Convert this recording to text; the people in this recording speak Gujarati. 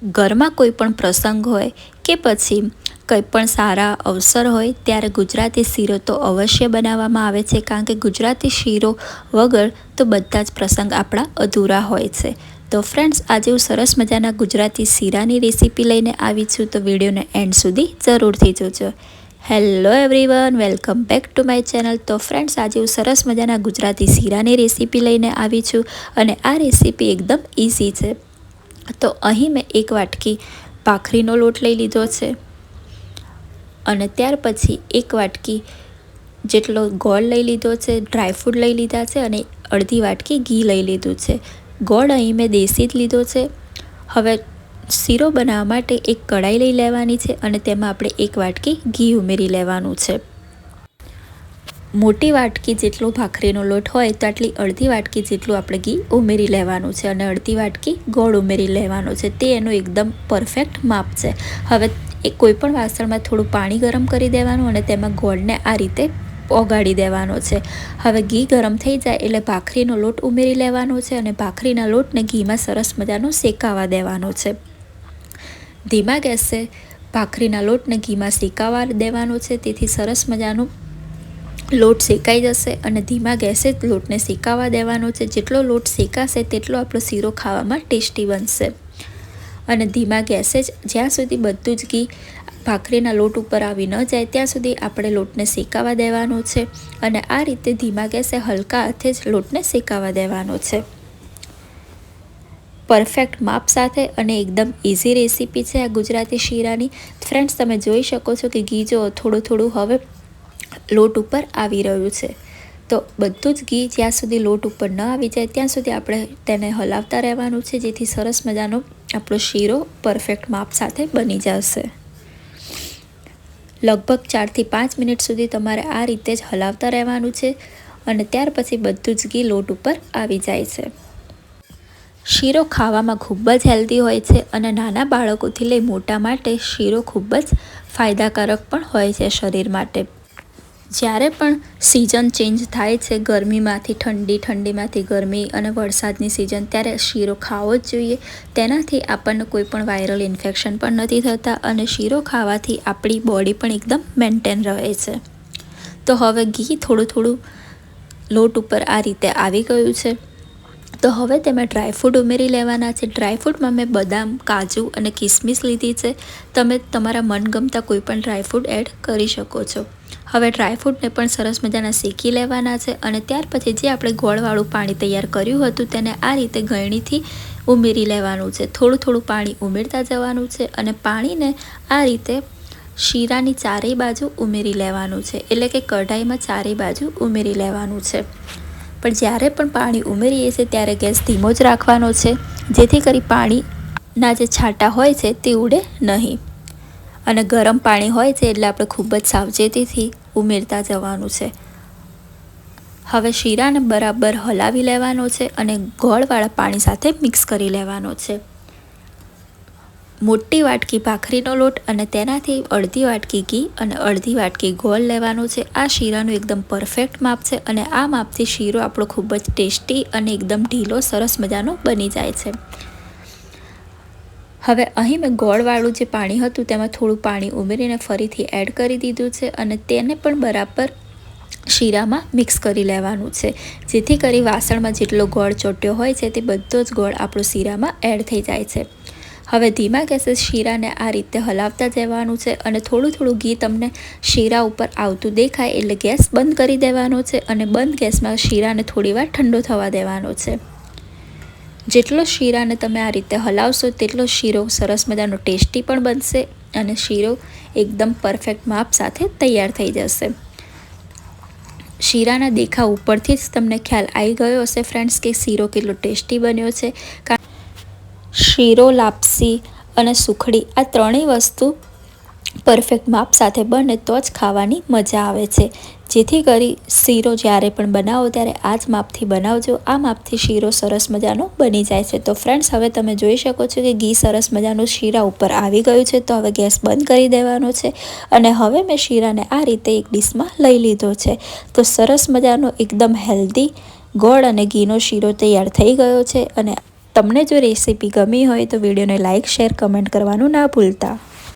ઘરમાં કોઈ પણ પ્રસંગ હોય કે પછી કંઈ પણ સારા અવસર હોય ત્યારે ગુજરાતી શીરો તો અવશ્ય બનાવવામાં આવે છે, કારણ કે ગુજરાતી શીરો વગર તો બધા જ પ્રસંગ આપણા અધૂરા હોય છે. તો ફ્રેન્ડ્સ, આજે હું સરસ મજાના ગુજરાતી શીરાની રેસીપી લઈને આવી છું, તો વિડીયોને એન્ડ સુધી જરૂરથી જોજો. Hello everyone, welcome back to my channel. તો ફ્રેન્ડ્સ, આજે હું સરસ મજાના ગુજરાતી શીરાની રેસીપી લઈને આવી છું અને આ રેસીપી એકદમ ઇઝી છે. તો અહીં મેં એક વાટકી ભાખરીનો લોટ લઈ લીધો છે અને ત્યાર પછી એક વાટકી જેટલો ગોળ લઈ લીધો છે, ડ્રાયફ્રૂટ લઈ લીધા છે અને અડધી વાટકી ઘી લઈ લીધું છે. ગોળ અહીં મેં દેશી જ લીધો છે. હવે શીરો બનાવવા માટે એક કઢાઈ લઈ લેવાની છે અને તેમાં આપણે એક વાટકી ઘી ઉમેરી લેવાનું છે. મોટી વાટકી જેટલો ભાખરીનો લોટ હોય તો આટલી અડધી વાટકી જેટલું આપણે ઘી ઉમેરી લેવાનું છે અને અડધી વાટકી ગોળ ઉમેરી લેવાનો છે. તે એનું એકદમ પરફેક્ટ માપ છે. હવે કોઈપણ વાસણમાં થોડું પાણી ગરમ કરી દેવાનું અને તેમાં ગોળને આ રીતે ઓગાળી દેવાનો છે. હવે ઘી ગરમ થઈ જાય એટલે ભાખરીનો લોટ ઉમેરી લેવાનો છે અને ભાખરીના લોટને ઘીમાં સરસ મજાનો શેકાવા દેવાનો છે. ધીમા ગેસે ભાખરીના લોટને ઘીમાં શેકાવા દેવાનો છે, તેથી સરસ મજાનું લોટ શેકાઈ જશે અને ધીમા ગેસે જ લોટને શેકાવા દેવાનો છે. જેટલો લોટ શેકાશે તેટલો આપણો શીરો ખાવામાં ટેસ્ટી બનશે. અને ધીમા ગેસે જ જ્યાં સુધી બધું જ ઘી ભાખરીના લોટ ઉપર આવી ન જાય ત્યાં સુધી આપણે લોટને શેકાવા દેવાનો છે અને આ રીતે ધીમા ગેસે હલકા હાથે જ લોટને શેકાવા દેવાનો છે. પરફેક્ટ માપ સાથે અને એકદમ ઇઝી રેસીપી છે આ ગુજરાતી શીરાની. ફ્રેન્ડ્સ, તમે જોઈ શકો છો કે ઘી જો થોડું થોડું હવે લોટ ઉપર આવી રહ્યું છે. તો બધું જ ઘી જ્યાં સુધી લોટ ઉપર ન આવી જાય ત્યાં સુધી આપણે તેને હલાવતા રહેવાનું છે, જેથી સરસ મજાનો આપણો શીરો પરફેક્ટ માપ સાથે બની જશે. લગભગ 4 થી 5 મિનિટ સુધી તમારે આ રીતે જ હલાવતા રહેવાનું છે અને ત્યાર પછી બધું જ ઘી લોટ ઉપર આવી જાય છે. શીરો ખાવામાં ખૂબ જ હેલ્ધી હોય છે અને નાના બાળકોથી લઈ મોટા માટે શીરો ખૂબ જ ફાયદાકારક પણ હોય છે શરીર માટે. જ્યારે પણ સિઝન ચેન્જ થાય છે, ગરમીમાંથી ઠંડી, ઠંડીમાંથી ગરમી અને વરસાદની સિઝન, ત્યારે શીરો ખાવો જ જોઈએ. તેનાથી આપણને કોઈ પણ વાયરલ ઇન્ફેક્શન પણ નથી થતા અને શીરો ખાવાથી આપણી બોડી પણ એકદમ મેન્ટેન રહે છે. તો હવે ઘી થોડું થોડું લોટ ઉપર આ રીતે આવી ગયું છે. તો હવે તેમાં ડ્રાયફ્રૂટ ઉમેરી લેવાના છે. ડ્રાયફ્રૂટમાં મેં બદામ, કાજુ અને કિસમિસ લીધી છે. તમે તમારા મનગમતા કોઈ પણ ડ્રાયફ્રૂટ એડ કરી શકો છો. હવે ડ્રાયફ્રૂટને પણ સરસ મજાના શેકી લેવાના છે અને ત્યાર પછી જે આપણે ગોળવાળું પાણી તૈયાર કર્યું હતું તેને આ રીતે ગળણીથી ઉમેરી લેવાનું છે. થોડું થોડું પાણી ઉમેરતા જવાનું છે અને પાણીને આ રીતે શીરાની ચારેય બાજુ ઉમેરી લેવાનું છે, એટલે કે કઢાઈમાં ચારેય બાજુ ઉમેરી લેવાનું છે. પણ જ્યારે પણ પાણી ઉમેરીએ છીએ ત્યારે ગેસ ધીમો જ રાખવાનો છે, જેથી કરી પાણીના જે છાંટા હોય છે તે ઉડે નહીં. અને ગરમ પાણી હોય છે એટલે આપણે ખૂબ જ સાવચેતીથી ઉમેરતા જવાનું છે. હવે શીરાને બરાબર હલાવી લેવાનો છે અને ગોળવાળા પાણી સાથે મિક્સ કરી લેવાનો છે. મોટી વાટકી ભાખરીનો લોટ અને તેનાથી અડધી વાટકી ઘી અને અડધી વાટકી ગોળ લેવાનો છે. આ શીરાનું એકદમ પરફેક્ટ માપ છે અને આ માપથી શીરો આપણો ખૂબ જ ટેસ્ટી અને એકદમ ઢીલો સરસ મજાનો બની જાય છે. હવે અહીં મેં ગોળવાળું જે પાણી હતું તેમાં થોડું પાણી ઉમેરીને ફરીથી એડ કરી દીધું છે અને તેને પણ બરાબર શીરામાં મિક્સ કરી લેવાનું છે, જેથી કરી વાસણમાં જેટલો ગોળ ચોટ્યો હોય છે તે બધો જ ગોળ આપણો શીરામાં એડ થઈ જાય છે. હવે ધીમા ગેસે શીરાને આ રીતે હલાવતા જવાનું છે અને થોડું થોડું ઘી તમને શીરા ઉપર આવતું દેખાય એટલે ગેસ બંધ કરી દેવાનો છે અને બંધ ગેસમાં શીરાને થોડીવાર ઠંડો થવા દેવાનો છે. જેટલો શીરાને તમે આ રીતે હલાવશો તેટલો શીરો સરસ મજાનો ટેસ્ટી પણ બનશે અને શીરો એકદમ પરફેક્ટ માપ સાથે તૈયાર થઈ જશે. શીરાના દેખાવ ઉપરથી જ તમને ખ્યાલ આવી ગયો હશે ફ્રેન્ડ્સ કે શીરો કેટલો ટેસ્ટી બન્યો છે. શીરો, લાપસી અને સુખડી આ ત્રણેય વસ્તુ પરફેક્ટ માપ સાથે બને તો જ ખાવાની મજા આવે છે. જેથી કરી શીરો જ્યારે પણ બનાવો ત્યારે આ જ માપથી બનાવજો. આ માપથી શીરો સરસ મજાનો બની જાય છે. તો ફ્રેન્ડ્સ, હવે તમે જોઈ શકો છો કે ઘી સરસ મજાનું શીરા ઉપર આવી ગયું છે. તો હવે ગેસ બંધ કરી દેવાનો છે અને હવે મેં શીરાને આ રીતે એક ડીશમાં લઈ લીધો છે. તો સરસ મજાનો એકદમ હેલ્ધી ગોળ અને ઘીનો શીરો તૈયાર થઈ ગયો છે અને તમને જો રેસીપી ગમી હોય તો વિડીયોને લાઇક શેર કમેન્ટ કરવાનું ના ભૂલતા.